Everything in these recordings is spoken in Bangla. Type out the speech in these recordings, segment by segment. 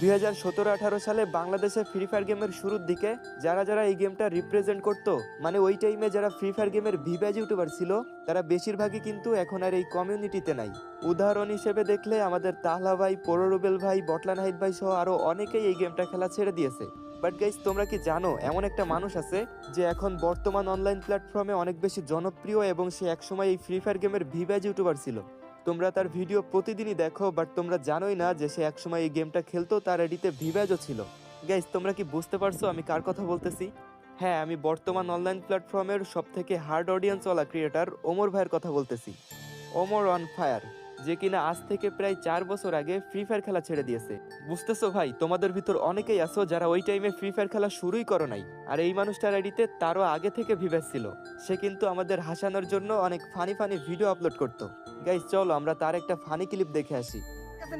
2017-18 সালে বাংলাদেশে ফ্রি ফায়ার গেমের শুরুর দিকে যারা এই গেমটা রিপ্রেজেন্ট করতো, মানে ওই টাইমে যারা ফ্রি ফায়ার গেমের ভিভাজ ইউটিউবার ছিল, তারা বেশিরভাগই কিন্তু এখন আর এই কমিউনিটিতে নাই। উদাহরণ হিসেবে দেখলে আমাদের তাহলা ভাই, পোরোরুবেল ভাই, বটলা নাহিদ ভাই সহ আরো অনেকেই এই গেমটা খেলা ছেড়ে দিয়েছে। বাট গাইস, তোমরা কি জানো এমন একটা মানুষ আছে যে এখন বর্তমান অনলাইন প্ল্যাটফর্মে অনেক বেশি জনপ্রিয় এবং সে একসময় এই ফ্রি ফায়ার গেমের ভিভাজ ইউটিউবার ছিল। তোমরা তার ভিডিও প্রতিদিনই দেখো, বাট তোমরা জানোই না যে সে একসময় এই গেমটা খেলতো, তার এডিতে ভিভাজও ছিল। গাইস, তোমরা কি বুঝতে পারছো আমি কার কথা বলতেছি? হ্যাঁ, আমি বর্তমান অনলাইন প্ল্যাটফর্মের সব থেকে হার্ড অডিয়েন্সওয়ালা ক্রিয়েটার ওমর ভাইয়ের কথা বলতেছি। ওমর অন ফায়ার, যে কিনা আজ থেকে প্রায় 4 বছর আগে ফ্রি ফায়ার খেলা ছেড়ে দিয়েছে। বুঝতেছো ভাই, তোমাদের ভিতর অনেকেই আছো যারা ওই টাইমে ফ্রি ফায়ার খেলা শুরুই করো নাই, আর এই মানুষটার আইডিতে তারও আগে থেকে ভিভাস ছিল। সে কিন্তু আমাদের হাসানোর জন্য অনেক ফানি ফানি ভিডিও আপলোড করতো। গাইস, চলো আমরা তার একটা ফানি ক্লিপ দেখে আসি।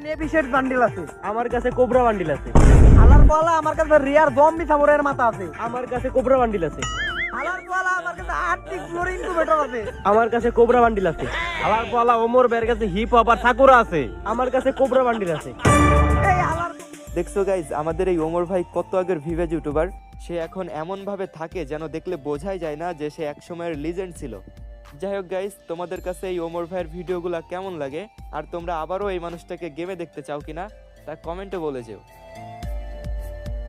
নেভিশেড বান্ডিল আছে, আমার কাছে কোবরা বান্ডিল আছে। আলার পালা আমার কাছে রিয়ার জম্বি সামুরাইয়ের মাথা আছে। আমার কাছে কোবরা বান্ডিল আছে। আলার পালা আমার কাছে আর্টিক ফ্লোর ইনকিউবেটর আছে। আমার কাছে কোবরা বান্ডিল আছে। আলার পালা ওমর বের কাছে হিপ হপ আর সাকুরা আছে। আমার কাছে কোবরা বান্ডিল আছে। এই আলার দেখছো গাইজ, আমাদের এই ওমর ভাই কত আগের ভিভেজ ইউটিউবার। সে এখন এমন ভাবে থাকে যেন দেখলে বোঝাই যায় না যে সে একসময়ের লিজেন্ড ছিল। যাই হোক গাইজ, তোমাদের কাছে এই ওমর ভাইয়ের ভিডিওগুলো কেমন লাগে, আর তোমরা আবারও এই মানুষটাকে গেমে দেখতে চাও কিনা তা কমেন্টে বলে যেও।